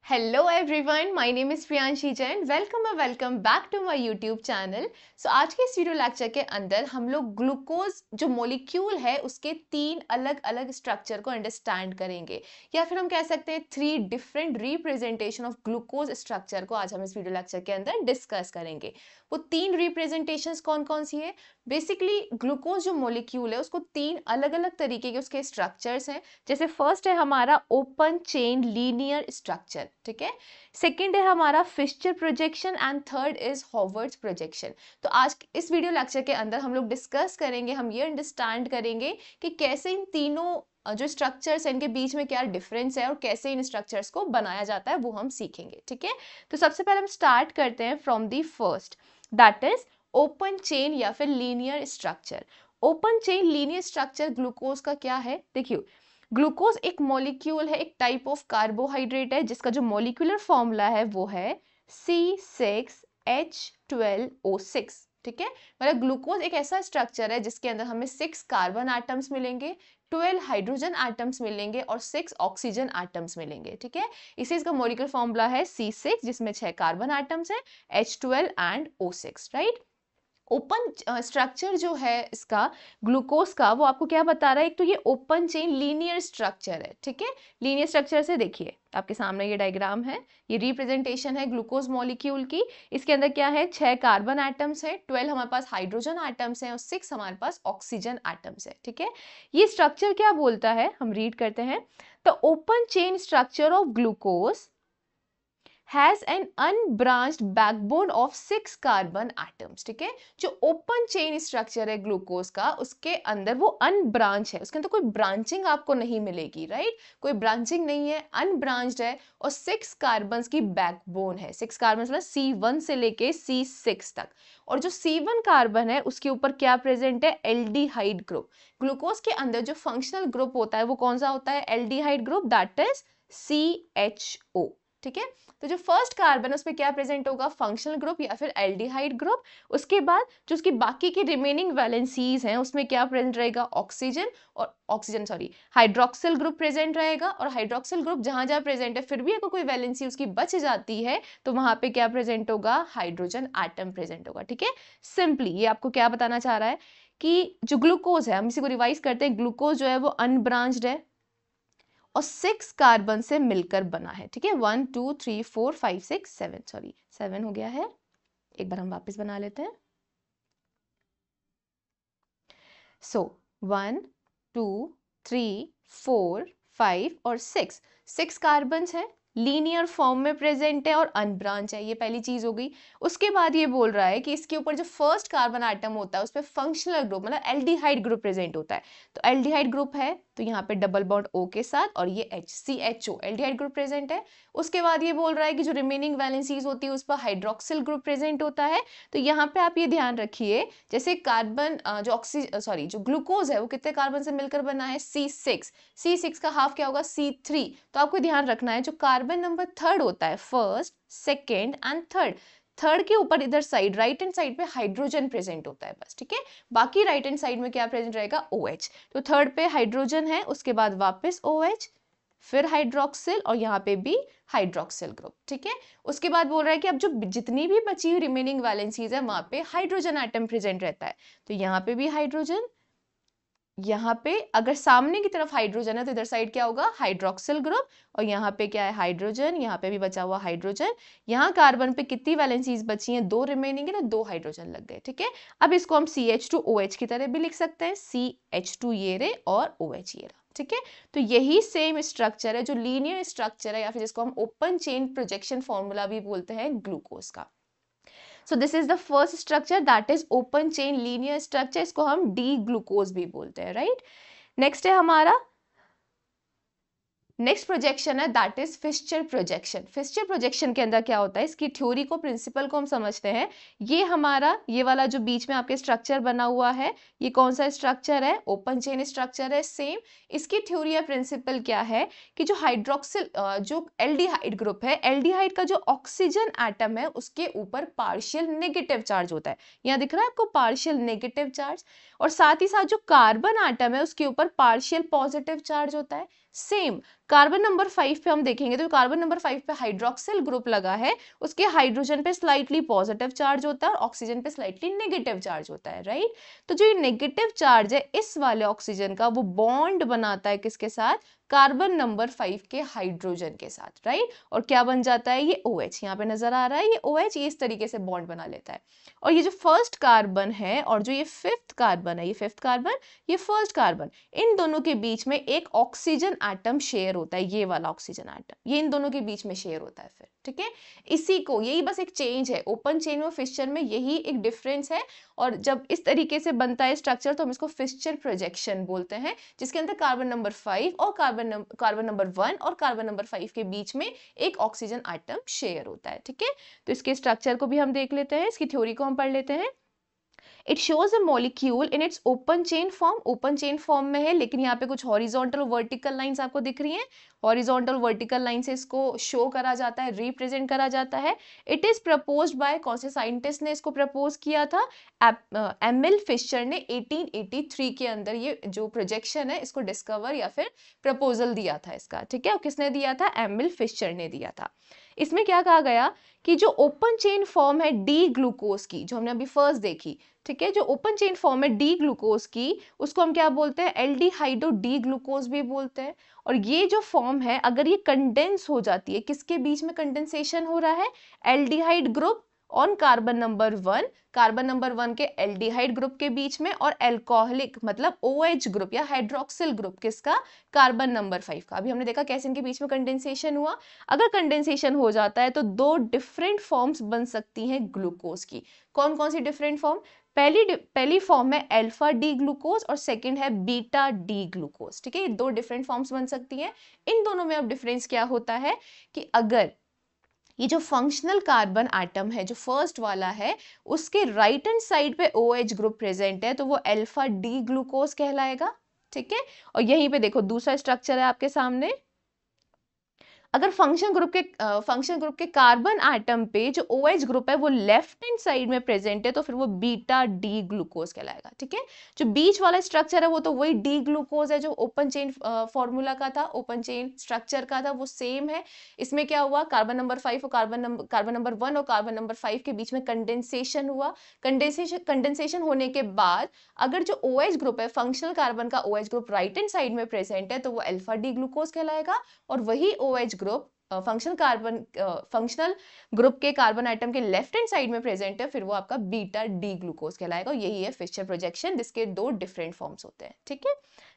Hello everyone, my name is Priyanshi Jain. Welcome back to my YouTube channel. आज के इस video lecture के अंदर हम लोग ग्लूकोज जो मॉलिक्यूल है उसके 3 अलग अलग स्ट्रक्चर को अंडरस्टैंड करेंगे, या फिर हम कह सकते हैं 3 different representation of glucose structure को आज हम इस वीडियो लेक्चर के अंदर डिस्कस करेंगे। वो 3 रिप्रेजेंटेशंस कौन कौन सी है? बेसिकली ग्लूकोज जो मॉलिक्यूल है उसको 3 अलग अलग तरीके के उसके स्ट्रक्चर्स हैं। जैसे फर्स्ट है हमारा ओपन चेन लीनियर स्ट्रक्चर, ठीक है। सेकंड है हमारा Fisher projection and third is Haworth's projection. तो आज इस वीडियो लेक्चर के अंदर हम लोग डिस्कस करेंगे, हम ये अंडरस्टैंड करेंगे कि कैसे इन तीनों जो स्ट्रक्चर्स हैं इनके बीच में क्या डिफरेंस है और कैसे इन स्ट्रक्चर्स को बनाया जाता है वो हम सीखेंगे, ठीक है। तो सबसे पहले हम स्टार्ट करते हैं from the first, that is open chain या फिर linear structure. Open chain linear structure glucose का क्या है? देखिए, ग्लूकोज एक मॉलिक्यूल है, एक टाइप ऑफ कार्बोहाइड्रेट है जिसका जो मॉलिक्यूलर फॉर्मूला है वो है C6H12O6, ठीक है। मतलब ग्लूकोज एक ऐसा स्ट्रक्चर है जिसके अंदर हमें 6 कार्बन एटम्स मिलेंगे, 12 हाइड्रोजन एटम्स मिलेंगे और 6 ऑक्सीजन एटम्स मिलेंगे, ठीक है। इसी इसका मॉलिक्यूलर फॉर्मूला है C6 जिसमें 6 कार्बन एटम्स है, H12 and O6, right. Open structure जो है इसका ग्लूकोज का वो आपको क्या बता रहा है? एक तो ये ओपन चेन लीनियर स्ट्रक्चर है, ठीक है। लीनियर स्ट्रक्चर से देखिए आपके सामने ये डायग्राम है, ये रिप्रेजेंटेशन है ग्लूकोज मॉलिक्यूल की। इसके अंदर क्या है? 6 कार्बन एटम्स है, 12 हमारे पास हाइड्रोजन एटम्स हैं और 6 हमारे पास ऑक्सीजन एटम्स है, ठीक है। ये स्ट्रक्चर क्या बोलता है, हम रीड करते हैं। The open chain structure of glucose has an unbranched backbone of 6 carbon atoms, ठीक है। जो ओपन चेन स्ट्रक्चर है ग्लूकोज का उसके अंदर वो अनब्रांच है, उसके अंदर कोई ब्रांचिंग आपको नहीं मिलेगी, राइट। कोई ब्रांचिंग नहीं है, अनब्रांच्ड है और 6 कार्बन की बैकबोन है। 6 कार्बन मतलब C1 से लेके C6 तक। और जो C1 कार्बन है उसके ऊपर क्या प्रेजेंट है? Aldehyde group. ग्लूकोज के अंदर जो फंक्शनल ग्रुप होता है वो कौन सा होता है? Aldehyde group, that is CHO, ठीक है। तो जो फर्स्ट कार्बन है उसमें क्या प्रेजेंट होगा? फंक्शनल ग्रुप या फिर एल्डिहाइड ग्रुप। उसके बाद जो उसकी बाकी की रिमेनिंग वैलेंसीज हैं उसमें क्या प्रेजेंट रहेगा? ऑक्सीजन हाइड्रोक्सिल ग्रुप प्रेजेंट रहेगा। और हाइड्रोक्सिल ग्रुप जहां जहां प्रेजेंट है फिर भी अगर कोई वैलेंसी उसकी बच जाती है तो वहां पे क्या प्रेजेंट होगा? हाइड्रोजन एटम प्रेजेंट होगा, ठीक है। सिंपली ये आपको क्या बताना चाह रहा है कि जो ग्लूकोज है, हम इसी को रिवाइज करते हैं, ग्लूकोज जो है वो अनब्रांच्ड है और 6 कार्बन से मिलकर बना है, ठीक है। 1 2 3 4 5 6 7, 7 हो गया है। एक बार हम वापस बना लेते हैं। सो 1 2 3 4 5 और 6 कार्बन है, लीनियर फॉर्म में प्रेजेंट है और अनब्रांच है, ये पहली चीज हो गई। उसके बाद ये बोल रहा है कि इसके ऊपर जो फर्स्ट कार्बन आइटम होता है उस पर फंक्शनल ग्रुप मतलब एल्डिहाइड ग्रुप प्रेजेंट होता है। तो एल्डिहाइड ग्रुप है तो यहाँ पे डबल बॉन्ड O के साथ और ये CHO एल्डिहाइड ग्रुप प्रेजेंट है। उसके बाद ये बोल रहा है कि जो रिमेनिंग वैलेंसीज होती है उस पर हाइड्रोक्सिल ग्रुप प्रेजेंट होता है। तो यहाँ पे आप ये ध्यान रखिए, जैसे कार्बन जो ग्लूकोज है वो कितने कार्बन से मिलकर बना है? C6 का हाफ क्या होगा? C3। तो आपको ध्यान रखना है जो कार्बन नंबर थर्ड होता है, फर्स्ट सेकेंड एंड थर्ड के ऊपर इधर साइड राइट हैंड साइड पे हाइड्रोजन प्रेजेंट होता है बस, ठीक है। बाकी राइट हैंड साइड में क्या प्रेजेंट रहेगा? OH। तो थर्ड पे हाइड्रोजन है, उसके बाद वापस OH, फिर हाइड्रोक्सिल और यहाँ पे भी हाइड्रोक्सिल ग्रुप, ठीक है। उसके बाद बोल रहा है कि अब जो जितनी भी बची हुई रिमेनिंग वैलेंसीज है वहां पे हाइड्रोजन एटम प्रेजेंट रहता है। तो यहाँ पे भी हाइड्रोजन, यहाँ पे अगर सामने की तरफ हाइड्रोजन है तो इधर साइड क्या होगा? Hydroxyl group. और यहाँ पे क्या है? हाइड्रोजन, यहाँ पे भी बचा हुआ हाइड्रोजन। यहाँ कार्बन पे कितनी वैलेंसीज बची हैं? 2 रिमेनिंग है ना, 2 हाइड्रोजन लग गए, ठीक है। अब इसको हम CH2OH की तरह भी लिख सकते हैं, CH2 ये रे और OH ये रहा, ठीक है। तो यही सेम स्ट्रक्चर है जो लीनियर स्ट्रक्चर है या फिर जिसको हम ओपन चेन प्रोजेक्शन फॉर्मूला भी बोलते हैं ग्लूकोज का। So this is the first structure, that is open chain linear structure. इसको हम डी ग्लूकोज भी बोलते हैं, राइट। नेक्स्ट है हमारा नेक्स्ट प्रोजेक्शन है, that is Fisher projection. Fisher projection के अंदर क्या होता है? इसकी थ्योरी को, प्रिंसिपल को हम समझते हैं। ये हमारा ये वाला जो बीच में आपके स्ट्रक्चर बना हुआ है ये कौन सा स्ट्रक्चर है? ओपन चेन स्ट्रक्चर है, सेम। इसकी थ्योरी या प्रिंसिपल क्या है कि जो हाइड्रोक्सिल जो एल्डिहाइड ग्रुप है, एल्डिहाइड का जो ऑक्सीजन एटम है उसके ऊपर पार्शियल नेगेटिव चार्ज होता है। यहाँ दिख रहा है आपको पार्शियल नेगेटिव चार्ज। और साथ ही साथ जो कार्बन एटम है उसके ऊपर पार्शियल पॉजिटिव चार्ज होता है। सेम कार्बन नंबर 5 पे हम देखेंगे तो कार्बन नंबर 5 पे हाइड्रोक्सिल ग्रुप लगा है, उसके हाइड्रोजन पे स्लाइटली पॉजिटिव चार्ज होता है और ऑक्सीजन पे स्लाइटली नेगेटिव चार्ज होता है, राइट। तो जो ये नेगेटिव चार्ज है इस वाले ऑक्सीजन का, वो बॉन्ड बनाता है किसके साथ, कार्बन नंबर 5 के हाइड्रोजन के साथ, राइट। और क्या बन जाता है, ये OH यहाँ पे नजर आ रहा है, ये OH ये इस तरीके से बॉन्ड बना लेता है। और ये जो फर्स्ट कार्बन है और जो ये फिफ्थ कार्बन है, ये फिफ्थ कार्बन, ये फर्स्ट कार्बन, इन दोनों के बीच में एक ऑक्सीजन एटम शेयर होता है, ये वाला ऑक्सीजन एटम, ये इन दोनों के बीच में शेयर होता है फिर, ठीक है। इसी को, यही बस एक चेंज है, ओपन चेन और फिस्चर में यही एक डिफरेंस है। और जब इस तरीके से बनता है स्ट्रक्चर तो हम इसको फिस्चर प्रोजेक्शन बोलते हैं, जिसके अंदर कार्बन नंबर 5 और कार्बन नंबर 1 और कार्बन नंबर 5 के बीच में एक ऑक्सीजन एटम शेयर होता है, ठीक है। तो इसके स्ट्रक्चर को भी हम देख लेते हैं, इसकी थ्योरी को हम पढ़ लेते हैं। It shows a molecule in its open chain form, open chain form में है, लेकिन यहाँ पे कुछ हॉरिजॉन्टल वर्टिकल लाइंस आपको दिख रही हैं, हॉरिजॉन्टल वर्टिकल लाइन से इसको शो करा जाता है, रिप्रेजेंट करा जाता है। इट इज प्रपोज्ड बाय, कौन से साइंटिस्ट ने इसको प्रपोज किया था, एमिल फिशर ने 1883 के अंदर ये जो प्रोजेक्शन है इसको डिस्कवर या फिर प्रपोजल दिया था इसका, ठीक है। और किसने दिया था, एमिल फिशर ने दिया था। इसमें क्या कहा गया कि जो ओपन चेन फॉर्म है डी ग्लूकोज की, जो हमने अभी फर्स्ट देखी, ठीक है, जो ओपन चेन फॉर्म है डी ग्लूकोज की, उसको हम क्या बोलते हैं, एल्डिहाइडो डी ग्लूकोज भी बोलते हैं। और ये जो फॉर्म है अगर ये कंडेंस हो जाती है, किसके बीच में कंडेंसेशन हो रहा है, aldehyde group on carbon number 1, carbon number 1 के एल्डिहाइड ग्रुप के बीच में, और एल्कोहलिक मतलब OH ग्रुप या हाइड्रोक्सिल ग्रुप किसका, कार्बन नंबर 5 का। अभी हमने देखा कैसे इनके बीच में कंडेंसेशन हुआ। अगर कंडेंसेशन हो जाता है तो दो डिफरेंट फॉर्म्स बन सकती हैं ग्लूकोज की। कौन कौन सी डिफरेंट फॉर्म, पहली फॉर्म है अल्फा डी ग्लूकोज और सेकंड है बीटा डी ग्लूकोज, ठीक है। ये दो डिफरेंट फॉर्म्स बन सकती हैं। इन दोनों में अब डिफरेंस क्या होता है कि अगर ये जो फंक्शनल कार्बन एटम है जो फर्स्ट वाला है, उसके राइट हैंड साइड पे OH ग्रुप प्रेजेंट है तो वो अल्फा डी ग्लूकोज कहलाएगा, ठीक है। और यहीं पे देखो दूसरा स्ट्रक्चर है आपके सामने, अगर फंक्शन ग्रुप के कार्बन एटम पे जो OH ग्रुप है वो लेफ्ट हैंड साइड में प्रेजेंट है तो फिर वो बीटा डी ग्लूकोज कहलाएगा, ठीक है। जो बीच वाला स्ट्रक्चर है वो तो वही डी ग्लूकोज है जो ओपन चेन फॉर्मूला का था, ओपन चेन स्ट्रक्चर का था, वो सेम है। इसमें क्या हुआ, कार्बन नंबर 5 और कार्बन नंबर 1 और कार्बन नंबर 5 के बीच में कंडेंसेशन हुआ। कंडेंसेशन होने के बाद अगर जो OH ग्रुप है, फंक्शनल कार्बन का OH group right hand side में प्रेजेंट है तो वो अल्फा डी ग्लूकोज कहलाएगा। और वही OH ग्रुप फंक्शनल ग्रुप के कार्बन आइटम के लेफ्ट हैंड साइड में प्रेजेंट है, फिर वो आपका बीटा डी ग्लूकोज कहलाएगा। यही है फिशर प्रोजेक्शन, जिसके दो डिफरेंट फॉर्म्स होते हैं, ठीक है।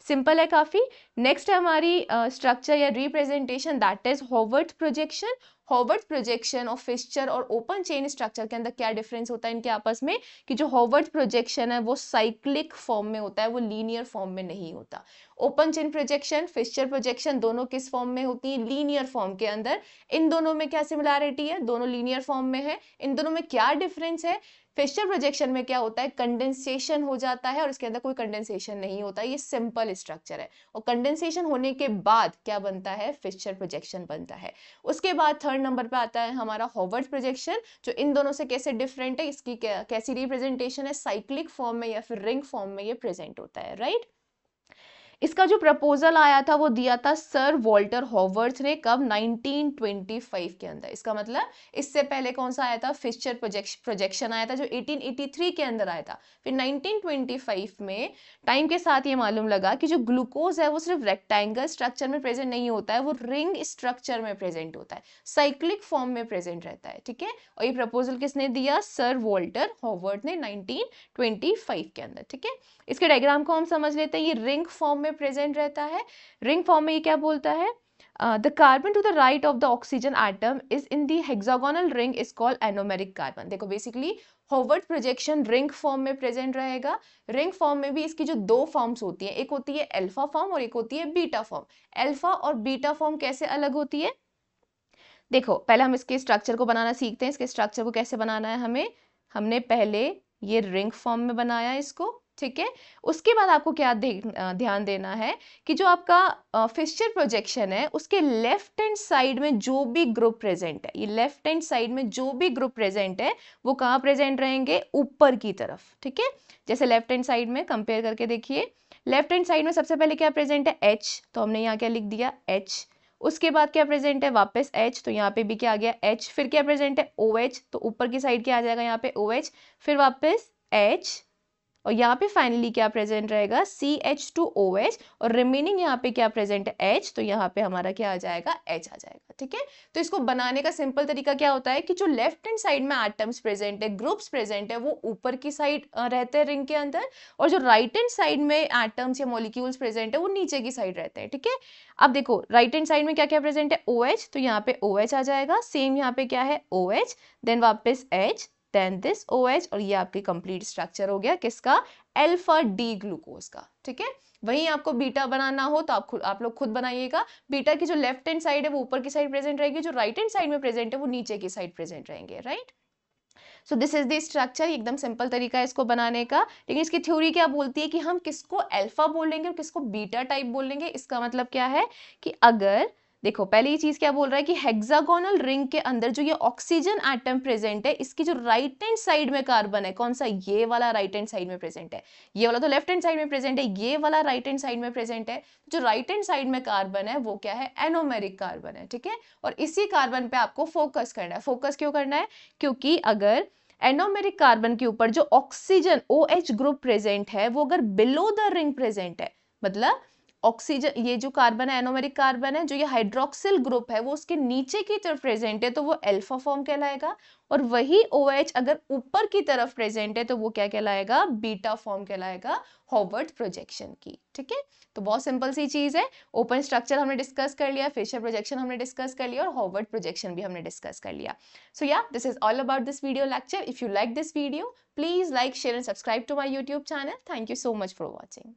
सिंपल है काफी। नेक्स्ट है हमारी स्ट्रक्चर या representation, that is Howarth projection. Howarth projection और फिशर और ओपन चेन स्ट्रक्चर के अंदर क्या डिफरेंस होता है इनके आपस में, कि जो हॉवर्थ प्रोजेक्शन है वो साइक्लिक फॉर्म में होता है, वो लीनियर फॉर्म में नहीं होता। Open chain projection, Fisher projection दोनों किस फॉर्म में होती है, लीनियर फॉर्म के अंदर। इन दोनों में क्या सिमिलैरिटी है, दोनों लीनियर फॉर्म में है। इन दोनों में क्या डिफरेंस है, फिशर प्रोजेक्शन में क्या होता है, कंडेंसेशन हो जाता है और इसके अंदर कोई कंडेंसेशन नहीं होता, ये सिंपल स्ट्रक्चर है। और कंडेंसेशन होने के बाद क्या बनता है, फिशर प्रोजेक्शन बनता है। उसके बाद थर्ड नंबर पे आता है हमारा हॉवर्थ प्रोजेक्शन, जो इन दोनों से कैसे डिफरेंट है, इसकी कैसी रिप्रेजेंटेशन है, साइक्लिक फॉर्म में या फिर रिंग फॉर्म में ये प्रेजेंट होता है, राइट। इसका जो प्रपोजल आया था वो दिया था सर वॉल्टर हॉवर्थ ने, कब, 1925 के अंदर। इसका मतलब इससे पहले कौन सा आया था, फिशर प्रोजेक्शन आया था जो 1883 के अंदर आया था। फिर 1925 में टाइम के साथ ये मालूम लगा कि जो ग्लूकोज है वो सिर्फ रेक्टेंगल स्ट्रक्चर में प्रेजेंट नहीं होता है, वो रिंग स्ट्रक्चर में प्रेजेंट होता है, साइक्लिक फॉर्म में प्रेजेंट रहता है, ठीक है। और ये प्रपोजल किसने दिया, सर वॉल्टर हॉवर्थ ने 1925 के अंदर, ठीक है। इसके डायग्राम को हम समझ लेते हैं, ये रिंग फॉर्म में प्रेजेंट रहता है। रिंग फॉर्म में ये क्या बोलता है, the carbon to the right of the oxygen atom is in the hexagonal ring is called anomeric carbon. देखो basically Haworth projection ring form में प्रेजेंट रहेगा। रिंग फॉर्म में भी इसकी जो दो फॉर्म्स होती है, एक होती है अल्फा फॉर्म और एक होती है बीटा फॉर्म। अल्फा और बीटा फॉर्म कैसे अलग होती है, देखो पहले हम इसके स्ट्रक्चर को बनाना सीखते हैं। इसके स्ट्रक्चर को कैसे बनाना है, हमने पहले ये रिंग फॉर्म में बनाया इसको, ठीक है। उसके बाद आपको क्या ध्यान देना है कि जो आपका फिशर प्रोजेक्शन है उसके लेफ्ट हैंड साइड में जो भी ग्रुप प्रेजेंट है, ये लेफ्ट हैंड साइड में जो भी ग्रुप प्रेजेंट है वो कहाँ प्रेजेंट रहेंगे, ऊपर की तरफ, ठीक है। जैसे लेफ्ट हैंड साइड में कंपेयर करके देखिए, लेफ्ट हैंड साइड में सबसे पहले क्या प्रेजेंट है, H, तो हमने यहाँ क्या लिख दिया H। उसके बाद क्या प्रेजेंट है, वापस H, तो यहाँ पे भी क्या आ गया H। फिर क्या प्रेजेंट है, OH, तो ऊपर की साइड क्या आ जाएगा यहाँ पे OH, फिर वापस H, और यहाँ पे फाइनली क्या प्रेजेंट रहेगा, CH2OH, और रिमेनिंग यहाँ पे क्या प्रेजेंट है, H, तो यहाँ पे हमारा क्या आ जाएगा, H आ जाएगा। ठीक है, तो इसको बनाने का सिंपल तरीका क्या होता है कि जो लेफ्ट हैंड साइड में एटम्स प्रेजेंट है, ग्रुप्स प्रेजेंट है, वो ऊपर की साइड रहते हैं रिंग के अंदर, और जो राइट हैंड साइड में एटम्स या मॉलिक्यूल्स प्रेजेंट है वो नीचे की साइड रहते हैं। ठीक है, अब देखो राइट हैंड साइड में क्या क्या प्रेजेंट है, OH, तो यहाँ पे OH आ जाएगा, सेम यहाँ पे क्या है OH, देन वापस H, देन दिस OH, और ये आपकी कंप्लीट स्ट्रक्चर हो गया किसका, अल्फा डी ग्लूकोज का। ठीक है, वहीं आपको बीटा बनाना हो तो आप लोग खुद बनाइएगा। बीटा की जो लेफ्ट हैंड साइड है वो ऊपर की साइड प्रेजेंट रहेगी, जो राइट हैंड साइड में प्रेजेंट है वो नीचे की साइड प्रेजेंट रहेंगे, right. So this is the structure, एकदम सिंपल तरीका है इसको बनाने का। लेकिन इसकी थ्योरी क्या बोलती है कि हम किसको अल्फा बोलेंगे और किसको बीटा टाइप बोलेंगे। इसका मतलब क्या है कि अगर देखो पहले ये चीज क्या बोल रहा है कि हेक्सागोनल रिंग के अंदर जो ये ऑक्सीजन एटम प्रेजेंट है, इसकी जो राइट हैंड साइड में कार्बन है, कौन सा, ये वाला राइट हैंड साइड में प्रेजेंट है, ये वाला तो लेफ्ट हैंड साइड में प्रेजेंट है, ये वाला राइट हैंड साइड में प्रेजेंट है। जो राइट हैंड साइड में कार्बन है वो क्या है, एनोमेरिक कार्बन है। ठीक है, और इसी कार्बन पे आपको फोकस करना है। फोकस क्यों करना है, क्योंकि अगर एनोमेरिक कार्बन के ऊपर जो ऑक्सीजन OH ग्रुप प्रेजेंट है वो अगर बिलो द रिंग प्रेजेंट है, मतलब ऑक्सीजन, ये जो कार्बन है एनोमेरिक कार्बन है, जो ये हाइड्रोक्सिल ग्रुप है वो उसके नीचे की तरफ प्रेजेंट है तो वो अल्फा फॉर्म कहलाएगा, और वही OH अगर ऊपर की तरफ प्रेजेंट है तो वो क्या कहलाएगा, बीटा फॉर्म कहलाएगा, हॉवर्ड प्रोजेक्शन की। ठीक है, तो बहुत सिंपल सी चीज है। ओपन स्ट्रक्चर हमने डिस्कस कर लिया, फिशर प्रोजेक्शन हमने डिस्कस कर लिया, और हॉवर्ड प्रोजेक्शन भी हमने डिस्कस कर लिया। So yeah this is all about this video lecture. If you like this video, please like, share and subscribe to my YouTube channel. Thank you so much for watching.